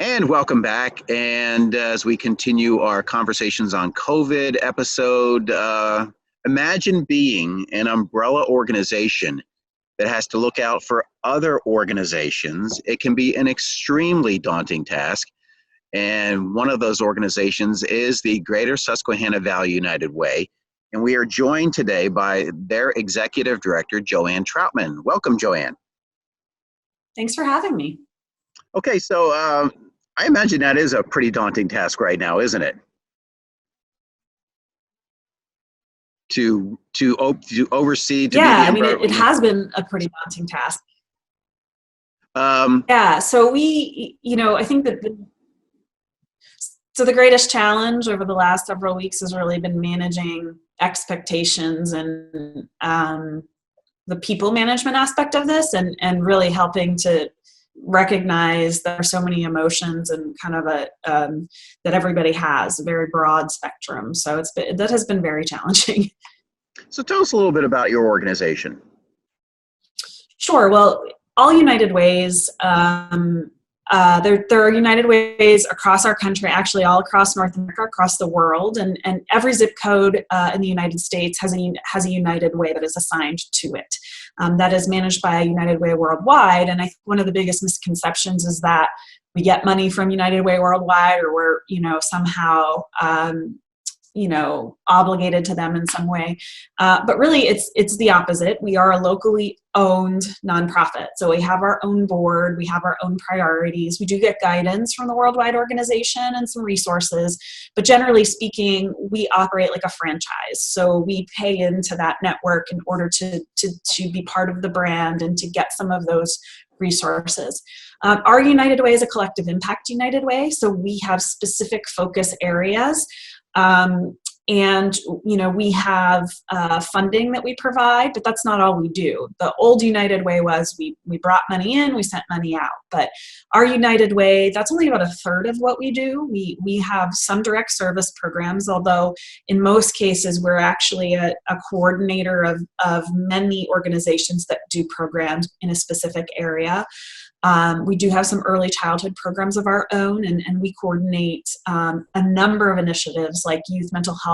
And welcome back. And as we continue our conversations on COVID episode, imagine being an umbrella organization that has to look out for other organizations. It can be an extremely daunting task. And one of those organizations is the Greater Susquehanna Valley United Way. And we are joined today by their executive director, Joanne Troutman. Welcome, Joanne. Thanks for having me. Okay, so I imagine that is a pretty daunting task right now, isn't it? To oversee. It has been a pretty daunting task. So I think that the greatest challenge over the last several weeks has really been managing expectations and the people management aspect of this, and really helping to recognize there are so many emotions and kind of that everybody has a very broad spectrum. So that has been very challenging. So tell us a little bit about your organization. Sure. Well, all United Ways, there are United Ways across our country, actually all across North America, across the world, and every zip code in the United States has a United Way that is assigned to it. That is managed by United Way Worldwide, and I think one of the biggest misconceptions is that we get money from United Way Worldwide, or we're somehow obligated to them in some way. But really it's the opposite. We are a locally owned nonprofit. So we have our own board, we have our own priorities. We do get guidance from the worldwide organization and some resources, but generally speaking, we operate like a franchise. So we pay into that network in order to be part of the brand and to get some of those resources. Our United Way is a collective impact United Way. So we have specific focus areas. And we have funding that we provide, but that's not all we do. The old United Way was we brought money in, we sent money out. But our United Way, that's only about a third of what we do. We have some direct service programs, although in most cases we're actually a coordinator of many organizations that do programs in a specific area. We do have some early childhood programs of our own, and we coordinate a number of initiatives like youth mental health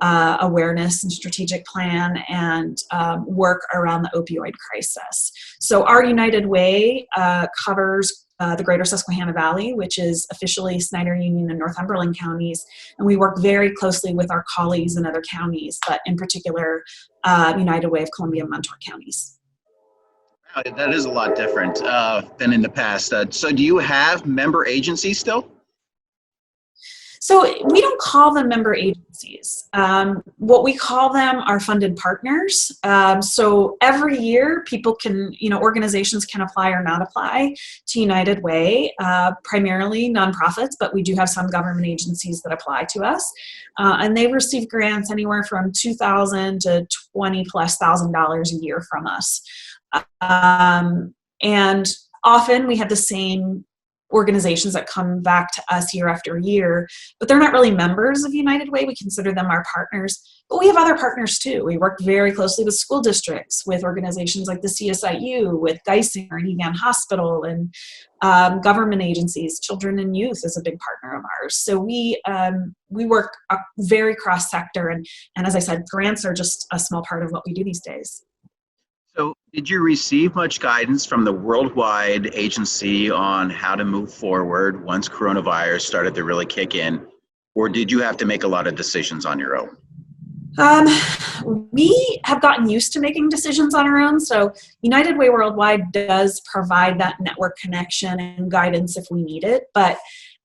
awareness and strategic plan, and work around the opioid crisis. So our United Way covers the Greater Susquehanna Valley, which is officially Snyder Union and Northumberland counties, and we work very closely with our colleagues in other counties, but in particular United Way of Columbia and Montour counties. That is a lot different than in the past. So do you have member agencies still? So we don't call them member agencies. What we call them are funded partners. So every year people can, organizations can apply or not apply to United Way, primarily nonprofits, but we do have some government agencies that apply to us. And they receive grants anywhere from $2,000 to $20,000+ a year from us. And often we have the same organizations that come back to us year after year, but they're not really members of United Way. We consider them our partners, but we have other partners too. We work very closely with school districts, with organizations like the CSIU, with Geisinger and Evan Hospital, and government agencies. Children and Youth is a big partner of ours. So we work very cross-sector, and as I said, grants are just a small part of what we do these days. So did you receive much guidance from the worldwide agency on how to move forward once coronavirus started to really kick in, or did you have to make a lot of decisions on your own? We have gotten used to making decisions on our own. So United Way Worldwide does provide that network connection and guidance if we need it. But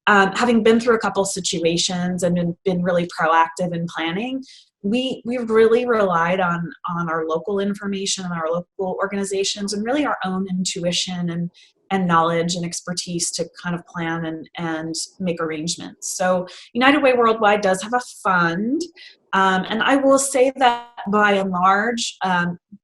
having been through a couple situations and been really proactive in planning, we've really relied on our local information and our local organizations, and really our own intuition and knowledge and expertise to kind of plan and make arrangements. So United Way Worldwide does have a fund, and I will say that by and large,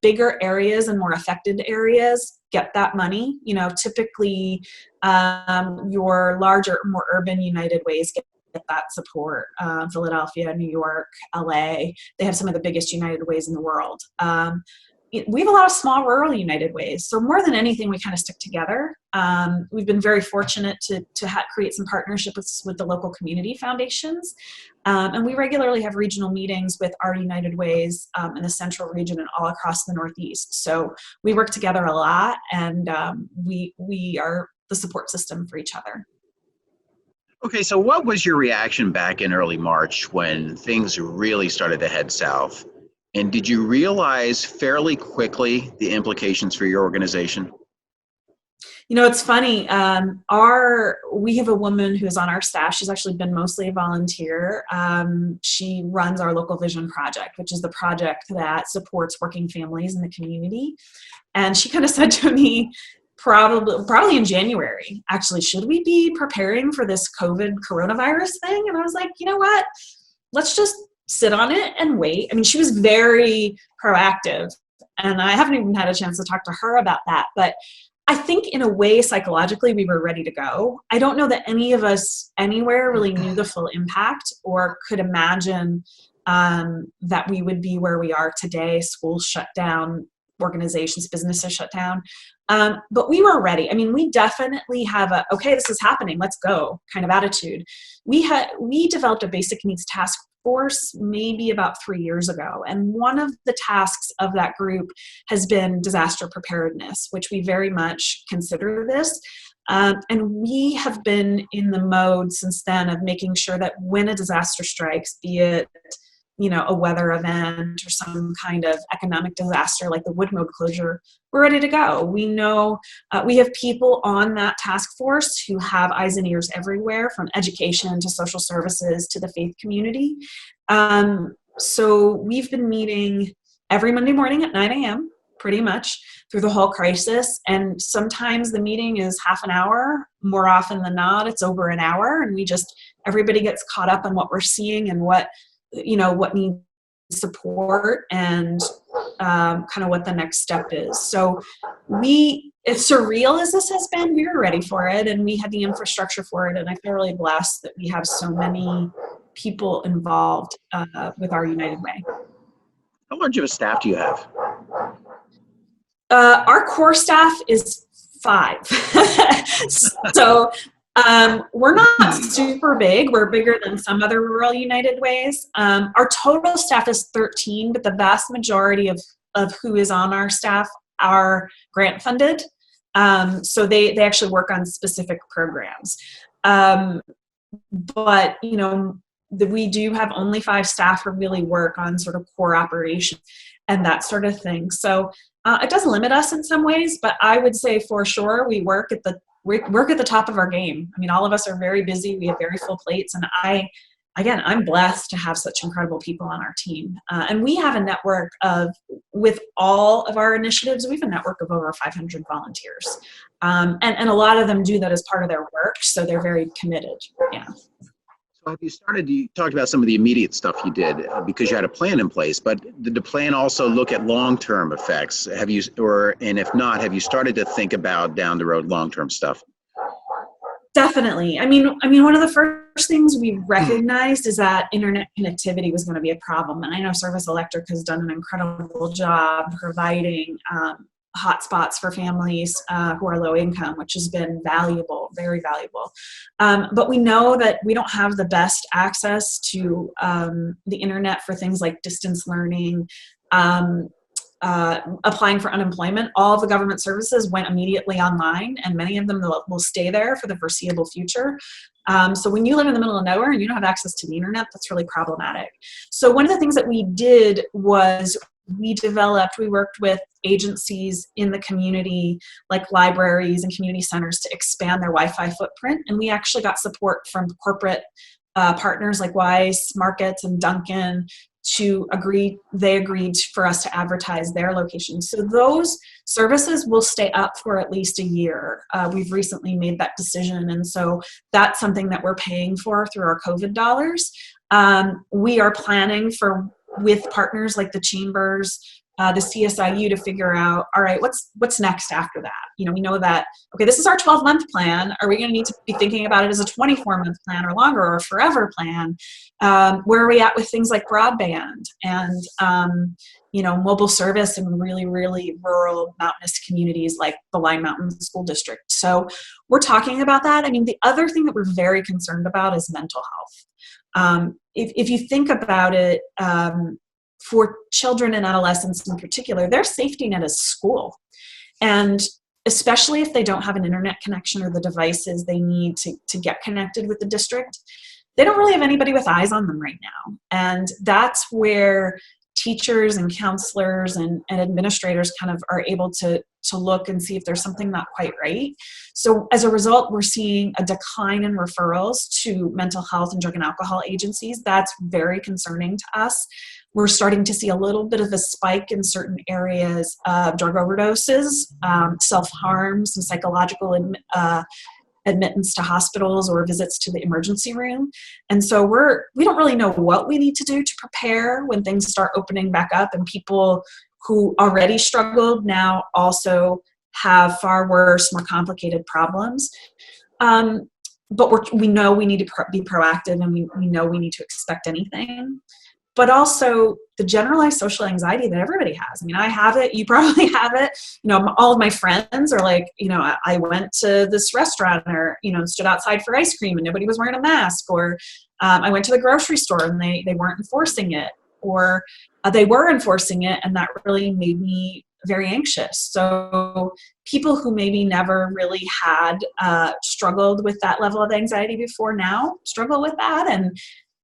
bigger areas and more affected areas get that money. Typically your larger, more urban United Ways get that support. Philadelphia, New York, LA, they have some of the biggest United Ways in the world. we have a lot of small rural United Ways. So more than anything, we kind of stick together. We've been very fortunate to create some partnerships with the local community foundations. And we regularly have regional meetings with our United Ways in the central region and all across the Northeast. So we work together a lot, and we are the support system for each other. Okay, so what was your reaction back in early March when things really started to head south? And did you realize fairly quickly the implications for your organization? It's funny. We have a woman who is on our staff. She's actually been mostly a volunteer. She runs our Local Vision Project, which is the project that supports working families in the community. And she kind of said to me, probably in January, actually, should we be preparing for this coronavirus thing? And I was like, you know what? Let's just sit on it and wait. I mean, she was very proactive, and I haven't even had a chance to talk to her about that. But I think in a way, psychologically, we were ready to go. I don't know that any of us anywhere really knew the full impact or could imagine that we would be where we are today. Schools shut down, organizations, businesses shut down. But we were ready. I mean, we definitely have okay, this is happening, let's go kind of attitude. We developed a basic needs task force maybe about 3 years ago. And one of the tasks of that group has been disaster preparedness, which we very much consider this. And we have been in the mode since then of making sure that when a disaster strikes, be it a weather event or some kind of economic disaster like the wood mode closure, we're ready to go. We know we have people on that task force who have eyes and ears everywhere, from education to social services to the faith community. So we've been meeting every Monday morning at 9 a.m. pretty much through the whole crisis. And sometimes the meeting is half an hour. More often than not, it's over an hour. And everybody gets caught up on what we're seeing and what needs support and kind of what the next step is. So as surreal as this has been, we were ready for it, and we had the infrastructure for it. And I feel really blessed that we have so many people involved with our United Way. How large of a staff do you have? Our core staff is 5. So we're not super big. We're bigger than some other rural United Ways. Our total staff is 13, but the vast majority of who is on our staff are grant funded. So they actually work on specific programs. But, we do have only 5 staff who really work on sort of core operations and that sort of thing. So it does limit us in some ways, but I would say for sure we work at the top of our game. I mean, all of us are very busy. We have very full plates. And I'm blessed to have such incredible people on our team. And we have a network with all of our initiatives, we have a network of over 500 volunteers. And a lot of them do that as part of their work. So they're very committed. Yeah. So you talked about some of the immediate stuff you did because you had a plan in place, but did the plan also look at long-term effects? And if not, have you started to think about down the road long-term stuff? Definitely. I mean, one of the first things we recognized is that internet connectivity was going to be a problem. And I know Service Electric has done an incredible job providing hotspots for families who are low income, which has been valuable, very valuable. But we know that we don't have the best access to the internet for things like distance learning, applying for unemployment. All of the government services went immediately online, and many of them will stay there for the foreseeable future. So when you live in the middle of nowhere and you don't have access to the internet, that's really problematic. So one of the things that we did was we worked with agencies in the community, like libraries and community centers, to expand their Wi-Fi footprint. And we actually got support from corporate partners like Wise Markets and Dunkin' they agreed for us to advertise their locations. So those services will stay up for at least a year. We've recently made that decision. And so that's something that we're paying for through our COVID dollars. We are planning with partners like the chambers the CSIU to figure out, all right, what's next after that? We know that, okay, this is our 12-month plan. Are we going to need to be thinking about it as a 24-month plan or longer or a forever plan? Where are we at with things like broadband and, mobile service in really, really rural mountainous communities like the Line Mountain School District? So we're talking about that. I mean, the other thing that we're very concerned about is mental health. If you think about it, for children and adolescents in particular, their safety net is school. And especially if they don't have an internet connection or the devices they need to get connected with the district, they don't really have anybody with eyes on them right now. And that's where teachers and counselors and administrators kind of are able to look and see if there's something not quite right. So as a result, we're seeing a decline in referrals to mental health and drug and alcohol agencies. That's very concerning to us. We're starting to see a little bit of a spike in certain areas of drug overdoses, self-harm, some psychological admittance to hospitals or visits to the emergency room. And so we don't really know what we need to do to prepare when things start opening back up and people who already struggled now also have far worse, more complicated problems. But we know we need to be proactive, and we know we need to expect anything. But also the generalized social anxiety that everybody has. I mean, I have it, you probably have it. All of my friends are like, I went to this restaurant or, stood outside for ice cream and nobody was wearing a mask. Or I went to the grocery store and they weren't enforcing it. Or they were enforcing it, and that really made me very anxious. So people who maybe never really had struggled with that level of anxiety before now struggle with that.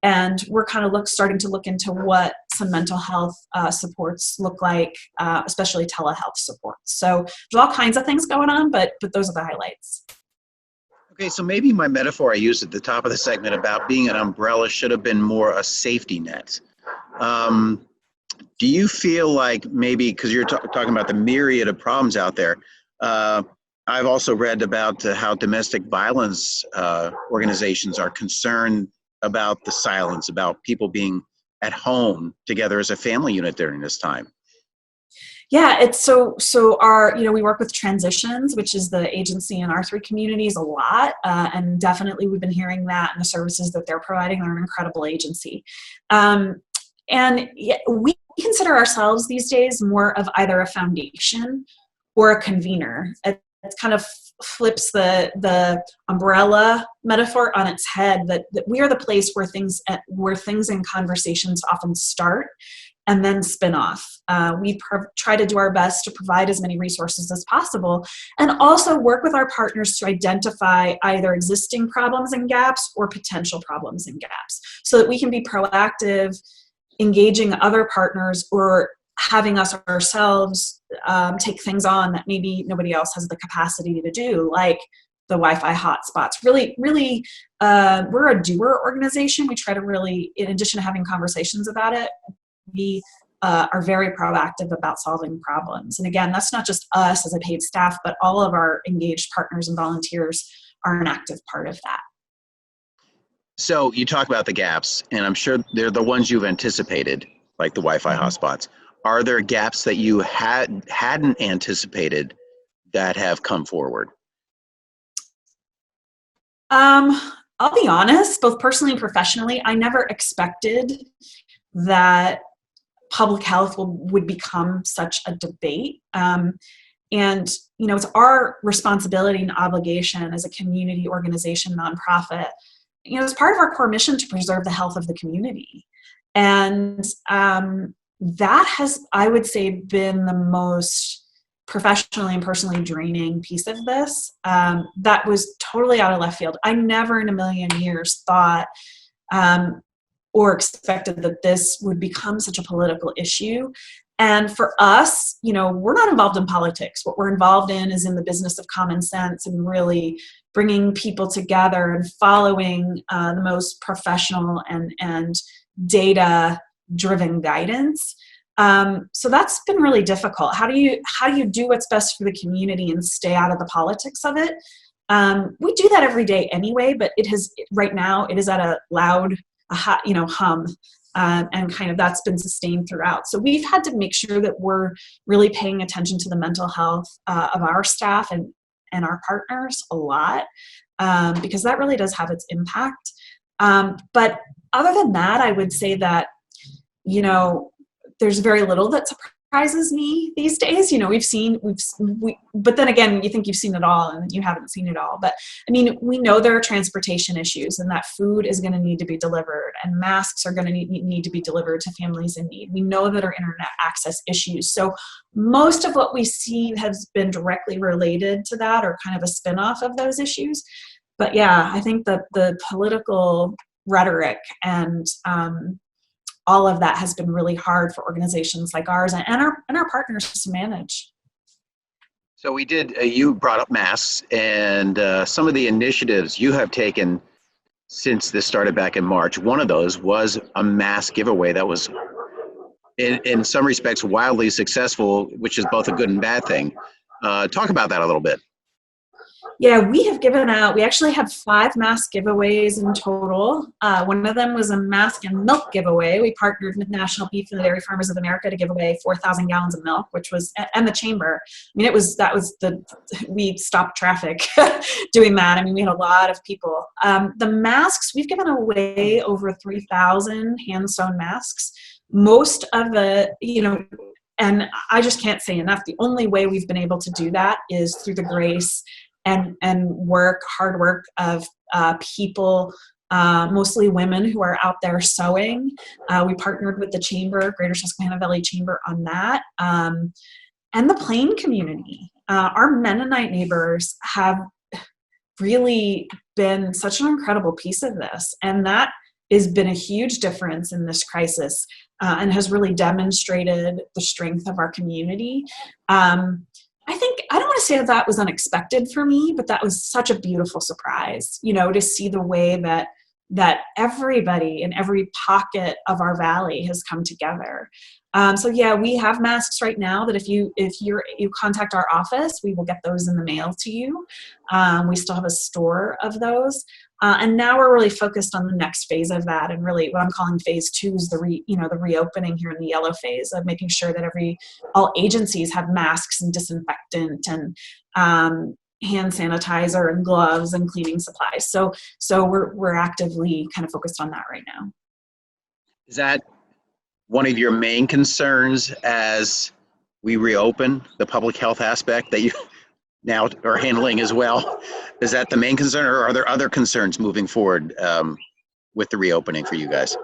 And we're kind of starting to look into what some mental health supports look like, especially telehealth supports. So there's all kinds of things going on, but those are the highlights. Okay, so maybe my metaphor I used at the top of the segment about being an umbrella should have been more a safety net. Do you feel like maybe, because you're talking about the myriad of problems out there, I've also read about how domestic violence organizations are concerned about the silence, about people being at home together as a family unit during this time. Yeah, it's so our, we work with Transitions, which is the agency in our 3 communities a lot. And definitely we've been hearing that, and the services that they're providing are an incredible agency. And we consider ourselves these days more of either a foundation or a convener. It kind of flips the umbrella metaphor on its head, that we are the place where things and conversations often start and then spin off. We try to do our best to provide as many resources as possible, and also work with our partners to identify either existing problems and gaps or potential problems and gaps, so that we can be proactive, engaging other partners, or having us ourselves take things on that maybe nobody else has the capacity to do, like the Wi-Fi hotspots. Really, we're a doer organization. We try to really, in addition to having conversations about it, we are very proactive about solving problems. And again, that's not just us as a paid staff, but all of our engaged partners and volunteers are an active part of that. So you talk about the gaps, and I'm sure they're the ones you've anticipated, like the Wi-Fi hotspots. Are there gaps that you hadn't anticipated that have come forward? I'll be honest, both personally and professionally, I never expected that public health would become such a debate. And, it's our responsibility and obligation as a community organization, nonprofit. It's part of our core mission to preserve the health of the community. And that has, I would say, been the most professionally and personally draining piece of this. That was totally out of left field. I never in a million years thought or expected that this would become such a political issue. And for us, we're not involved in politics. What we're involved in is in the business of common sense and really bringing people together and following the most professional and data-driven guidance. So that's been really difficult. How do you do what's best for the community and stay out of the politics of it? We do that every day anyway, but right now it is at a loud hum. and kind of that's been sustained throughout. So we've had to make sure that we're really paying attention to the mental health of our staff and our partners a lot, because that really does have its impact. But other than that, I would say that, there's very little that surprises me these days. But then again, you think you've seen it all and you haven't seen it all. But I mean, we know there are transportation issues and that food is going to need to be delivered and masks are going to need to be delivered to families in need. We know that our internet access issues. So most of what we see has been directly related to that or kind of a spin-off of those issues. But yeah, I think that the political rhetoric and all of that has been really hard for organizations like ours and our partners to manage. So you brought up masks and some of the initiatives you have taken since this started back in March. One of those was a mask giveaway that was in some respects wildly successful, which is both a good and bad thing. Talk about that a little bit. Yeah, we actually have 5 mask giveaways in total. One of them was a mask and milk giveaway. We partnered with National Beef and Dairy Farmers of America to give away 4,000 gallons of milk, and the chamber. I mean, we stopped traffic doing that. I mean, we had a lot of people. The masks, we've given away over 3,000 hand-sewn masks. Most of and I just can't say enough, the only way we've been able to do that is through the grace and hard work of people, mostly women who are out there sewing. We partnered with the Chamber, Greater Susquehanna Valley Chamber on that. And the Plain community. Our Mennonite neighbors have really been such an incredible piece of this. And that has been a huge difference in this crisis and has really demonstrated the strength of our community. I don't want to say that was unexpected for me, but that was such a beautiful surprise, to see the way that everybody in every pocket of our valley has come together. So yeah, we have masks right now that if you contact our office, we will get those in the mail to you. We still have a store of those. And now we're really focused on the next phase of that, and really what I'm calling phase 2 is the reopening here in the yellow phase of making sure that all agencies have masks and disinfectant and hand sanitizer and gloves and cleaning supplies. So we're actively kind of focused on that right now. Is that one of your main concerns as we reopen, the public health aspect that you now are handling as well? Is that the main concern, or are there other concerns moving forward with the reopening for you guys?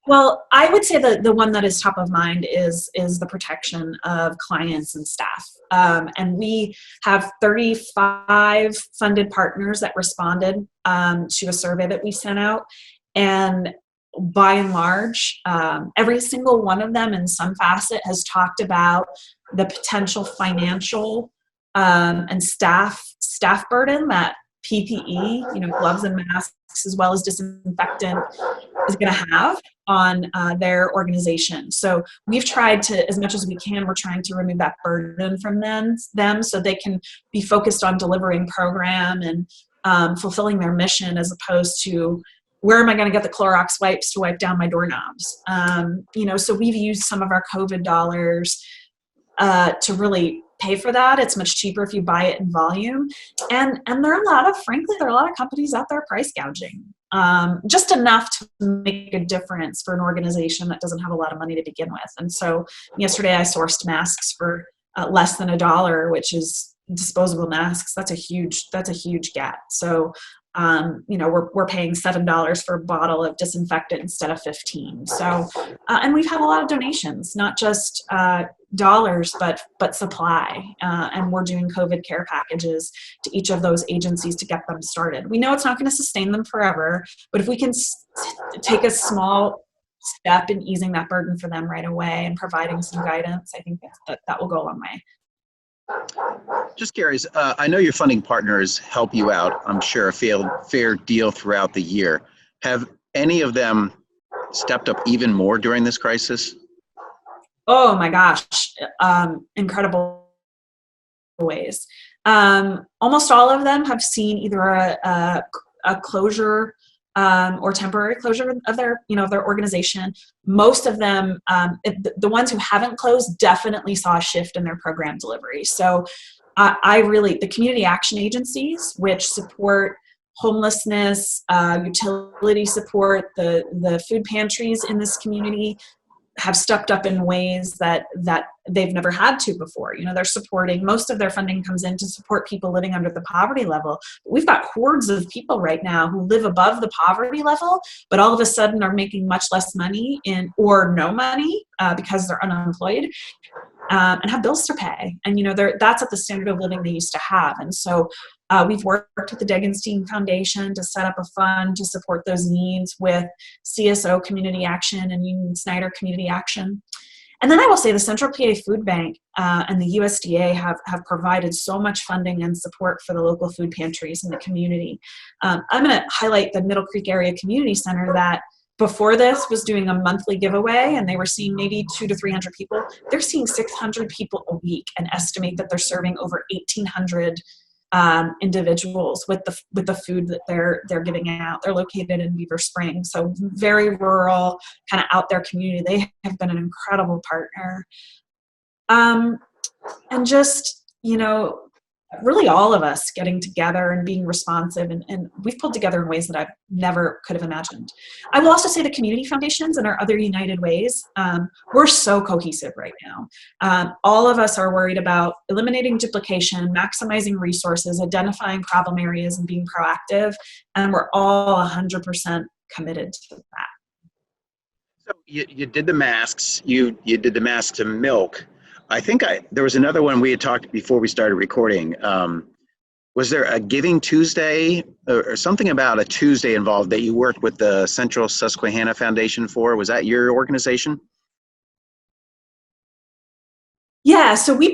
Well, I would say that the one that is top of mind is the protection of clients and staff. And we have 35 funded partners that responded to a survey that we sent out. And by and large, every single one of them in some facet has talked about the potential financial and staff burden that PPE, gloves and masks, as well as disinfectant, is going to have on their organization. So we've tried to, as much as we can, we're trying to remove that burden from them so they can be focused on delivering program and fulfilling their mission, as opposed to, where am I going to get the Clorox wipes to wipe down my doorknobs? So we've used some of our COVID dollars to really pay for that. It's much cheaper if you buy it in volume. And there are a lot of companies out there price gouging, just enough to make a difference for an organization that doesn't have a lot of money to begin with. And so yesterday I sourced masks for less than $1, which is disposable masks. That's a huge gap. So we're paying $7 for a bottle of disinfectant instead of 15. So, and we've had a lot of donations, not just dollars, but supply. And we're doing COVID care packages to each of those agencies to get them started. We know it's not going to sustain them forever, but if we can take a small step in easing that burden for them right away and providing some guidance, I think that will go a long way. Just curious, I know your funding partners help you out, I'm sure, a fair deal throughout the year. Have any of them stepped up even more during this crisis? Oh my gosh, incredible ways. Almost all of them have seen either a closure or temporary closure of their, of their organization. Most of them, the ones who haven't closed, definitely saw a shift in their program delivery. So the community action agencies, which support homelessness, utility support, the food pantries in this community, have stepped up in ways that they've never had to before. They're supporting, most of their funding comes in to support people living under the poverty level. But we've got hordes of people right now who live above the poverty level, but all of a sudden are making much less money or no money because they're unemployed. And have bills to pay. And, that's at the standard of living they used to have. And so we've worked with the Degenstein Foundation to set up a fund to support those needs with CSO Community Action and Union Snyder Community Action. And then I will say the Central PA Food Bank and the USDA have provided so much funding and support for the local food pantries in the community. I'm going to highlight the Middle Creek Area Community Center that before this was doing a monthly giveaway, and they were seeing maybe 200 to 300 people. They're seeing 600 people a week and estimate that they're serving over 1,800 individuals with the food that they're giving out. They're located in Beaver Springs, so very rural, kind of out there community. They have been an incredible partner. And just, really all of us getting together and being responsive, and we've pulled together in ways that I never could have imagined. I will also say the community foundations and our other United Ways, we're so cohesive right now. All of us are worried about eliminating duplication, maximizing resources, identifying problem areas, and being proactive, and we're all 100% committed to that. So you did the masks, you did the masks and milk. I think there was another one we had talked before we started recording. Was there a Giving Tuesday or something about a Tuesday involved that you worked with the Central Susquehanna Foundation for? Was that your organization? Yeah, so we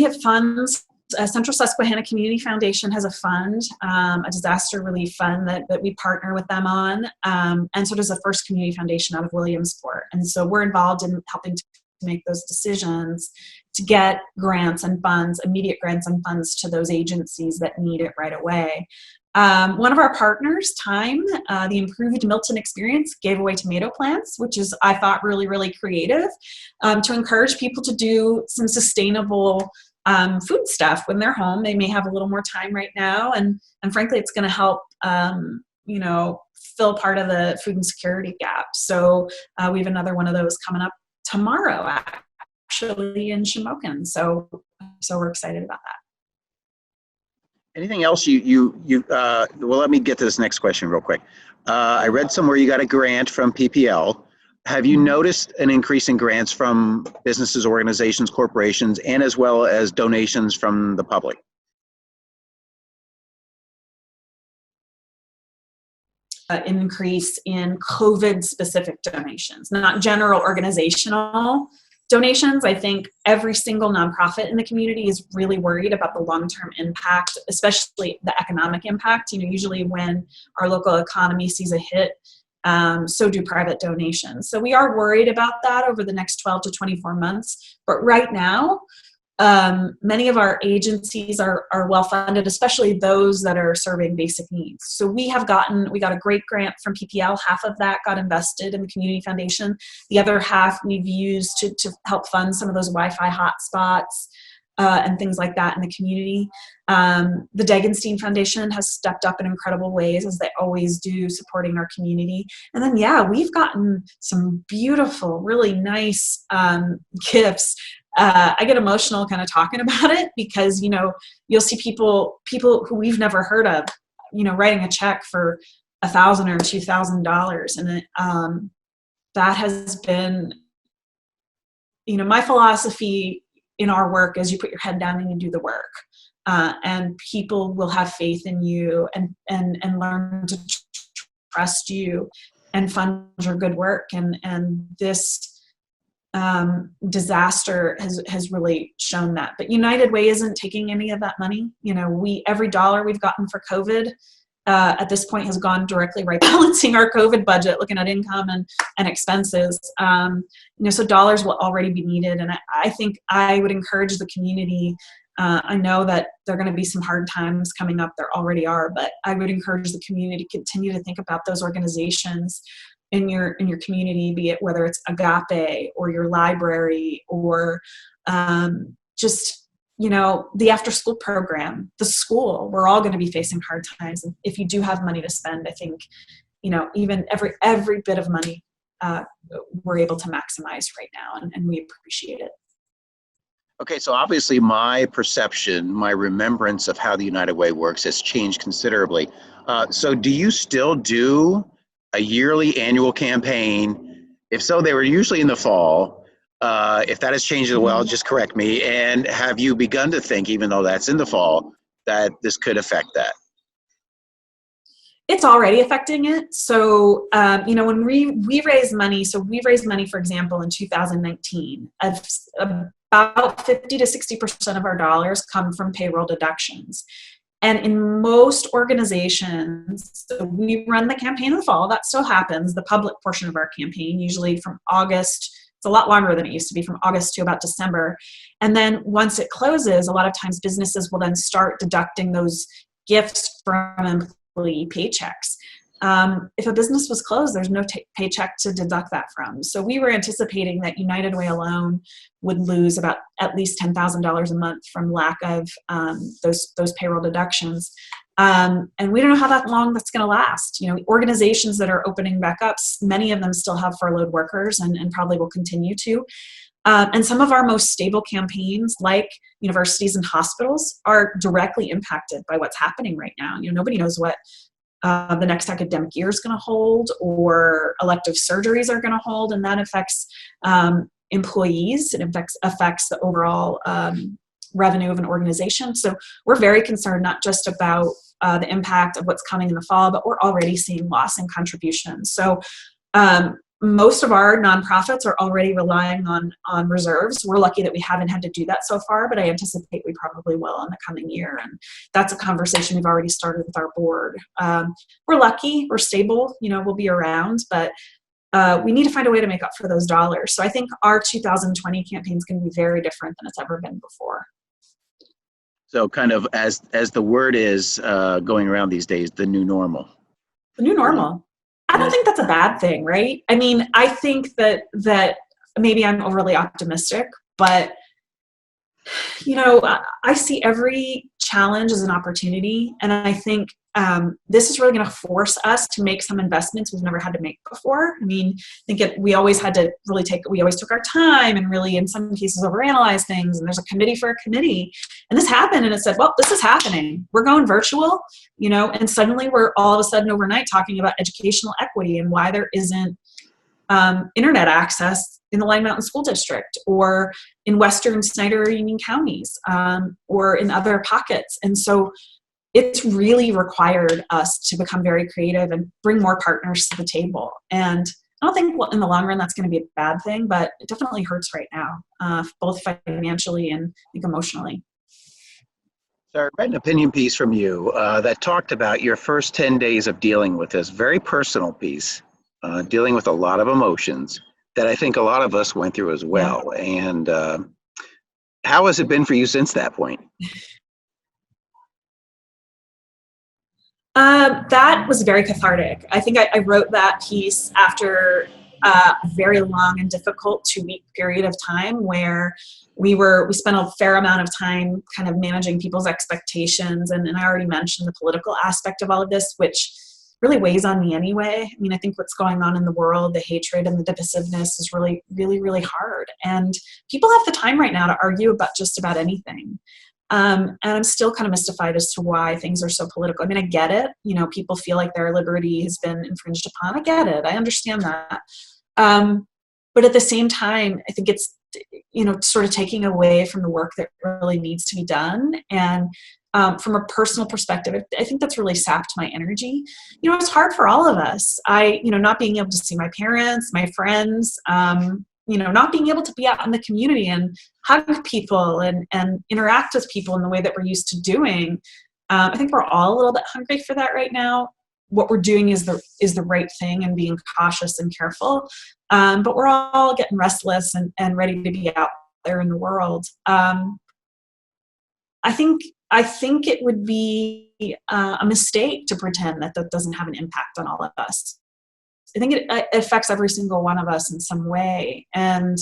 have funds. Central Susquehanna Community Foundation has a fund, a disaster relief fund that we partner with them on. And so does the First Community Foundation out of Williamsport. And so we're involved in helping to make those decisions to get grants and funds, immediate grants and funds to those agencies that need it right away. One of our partners, Time, the Improved Milton Experience, gave away tomato plants, which is, I thought, really, really creative, to encourage people to do some sustainable food stuff when they're home. They may have a little more time right now, and frankly, it's going to help, fill part of the food insecurity gap. So we have another one of those coming up tomorrow, actually, in Shamokin. So we're excited about that. Anything else well, let me get to this next question real quick. I read somewhere you got a grant from PPL. Have you noticed an increase in grants from businesses, organizations, corporations, and as well as donations from the public? Increase in COVID-specific donations, not general organizational donations. I think every single nonprofit in the community is really worried about the long-term impact, especially the economic impact. Usually when our local economy sees a hit, so do private donations. So we are worried about that over the next 12 to 24 months. But right now, many of our agencies are well funded, especially those that are serving basic needs. So we got a great grant from PPL. Half of that got invested in the Community Foundation. The other half we've used to help fund some of those Wi-Fi hotspots and things like that in the community. The Degenstein Foundation has stepped up in incredible ways, as they always do, supporting our community. And then, we've gotten some beautiful, really nice gifts. I get emotional kind of talking about it because, you'll see people who we've never heard of, writing a check for $1,000 or $2,000. And that has been, my philosophy in our work is you put your head down and you do the work. And people will have faith in you and learn to trust you and fund your good work. And this disaster has really shown that. But United Way isn't taking any of that money. Every dollar we've gotten for COVID at this point has gone directly right balancing our COVID budget, looking at income and expenses. So dollars will already be needed. And I think I would encourage the community I know that there are going to be some hard times coming up. There already are, but I would encourage the community to continue to think about those organizations in your community, be it whether it's Agape or your library or just, the after school program, the school. We're all going to be facing hard times. And if you do have money to spend, I think, even every bit of money we're able to maximize right now, and we appreciate it. Okay, so obviously my perception, my remembrance of how the United Way works has changed considerably. So do you still do a yearly annual campaign? If so, they were usually in the fall. If that has changed as well, just correct me. And have you begun to think, even though that's in the fall, that this could affect that? It's already affecting it. So, when we raise money, for example, in 2019, about 50 to 60% of our dollars come from payroll deductions. And in most organizations, so we run the campaign in the fall. That still happens, the public portion of our campaign, usually from August. It's a lot longer than it used to be, from August to about December. And then once it closes, a lot of times businesses will then start deducting those gifts from employee paychecks. If a business was closed, there's no paycheck to deduct that from. So we were anticipating that United Way alone would lose about at least $10,000 a month from lack of those payroll deductions. And we don't know how long that's going to last. Organizations that are opening back up, many of them still have furloughed workers and probably will continue to. And some of our most stable campaigns, like universities and hospitals, are directly impacted by what's happening right now. Nobody knows what the next academic year is going to hold, or elective surgeries are going to hold, and that affects employees. It affects the overall revenue of an organization. So we're very concerned not just about the impact of what's coming in the fall, but we're already seeing loss in contributions. So most of our nonprofits are already relying on reserves. We're lucky that we haven't had to do that so far, but I anticipate we probably will in the coming year. And that's a conversation we've already started with our board. We're lucky, we're stable, we'll be around, but we need to find a way to make up for those dollars. So I think our 2020 campaign is going to be very different than it's ever been before. So kind of as the word is going around these days, the new normal. The new normal. I don't think that's a bad thing, right? I mean, I think that maybe I'm overly optimistic, but I see every challenge as an opportunity, and I think this is really going to force us to make some investments we've never had to make before. I mean, I think we always took our time and really, in some cases, overanalyze things. And there's a committee for a committee, and this happened, and it said, "Well, this is happening. We're going virtual," and suddenly we're all of a sudden overnight talking about educational equity and why there isn't internet access in the Line Mountain School District or in Western Snyder or Union counties or in other pockets. And so it's really required us to become very creative and bring more partners to the table. And I don't think in the long run that's going to be a bad thing, but it definitely hurts right now, both financially and I think emotionally. So I read an opinion piece from you that talked about your first 10 days of dealing with this very personal piece, dealing with a lot of emotions that I think a lot of us went through as well. Yeah. And how has it been for you since that point? That was very cathartic. I think I wrote that piece after a very long and difficult 2-week period of time where we spent a fair amount of time kind of managing people's expectations. And I already mentioned the political aspect of all of this, which really weighs on me anyway. I mean, I think what's going on in the world, the hatred and the divisiveness is really, really, really hard. And people have the time right now to argue about just about anything. And I'm still kind of mystified as to why things are so political. I mean, I get it. People feel like their liberty has been infringed upon. I get it. I understand that. But at the same time, I think it's, sort of taking away from the work that really needs to be done. And from a personal perspective, I think that's really sapped my energy. It's hard for all of us. Not being able to see my parents, my friends, not being able to be out in the community and hug people and interact with people in the way that we're used to doing. I think we're all a little bit hungry for that right now. What we're doing is the right thing and being cautious and careful. But we're all getting restless and ready to be out there in the world. I think it would be a mistake to pretend that that doesn't have an impact on all of us. I think it affects every single one of us in some way. And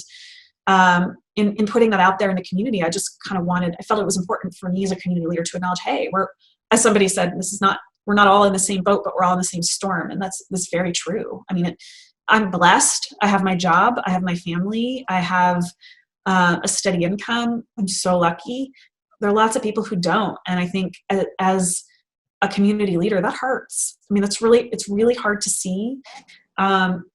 in putting that out there in the community, I just kind of I felt it was important for me as a community leader to acknowledge, hey, as somebody said, we're not all in the same boat, but we're all in the same storm. And that's very true. I mean, I'm blessed. I have my job. I have my family. I have a steady income. I'm so lucky. There are lots of people who don't. And I think as a community leader, that hurts. I mean, it's really hard to see.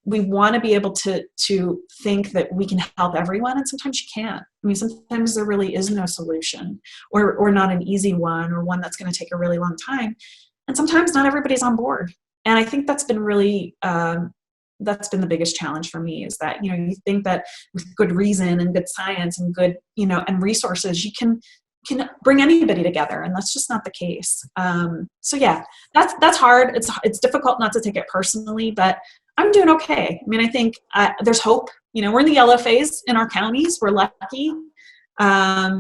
We want to be able to think that we can help everyone, and sometimes you can't. I mean, sometimes there really is no solution, or not an easy one, or one that's going to take a really long time. And sometimes not everybody's on board. And I think that's been really, that's been the biggest challenge for me, is that, you think that with good reason and good science and good, and resources, you can bring anybody together, and that's just not the case. So yeah, that's hard. It's difficult not to take it personally, but I'm doing okay. I mean, I think there's hope. We're in the yellow phase in our counties. We're lucky.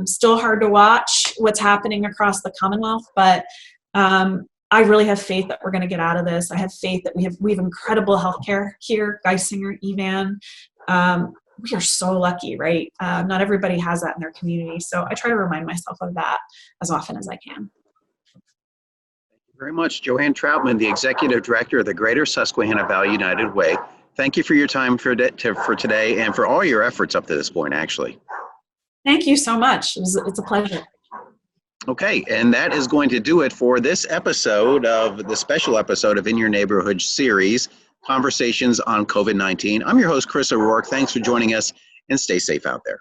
Still hard to watch what's happening across the Commonwealth, but I really have faith that we're going to get out of this. I have faith that we have incredible healthcare here, Geisinger, EVAN. We are so lucky, right? Not everybody has that in their community. So I try to remind myself of that as often as I can. Thank you very much, Joanne Troutman, the Executive Director of the Greater Susquehanna Valley United Way. Thank you for your time for today and for all your efforts up to this point, actually. Thank you so much. It's a pleasure. Okay, and that is going to do it for this episode of the special episode of In Your Neighborhood series, Conversations on COVID-19. I'm your host, Chris O'Rourke. Thanks for joining us, and stay safe out there.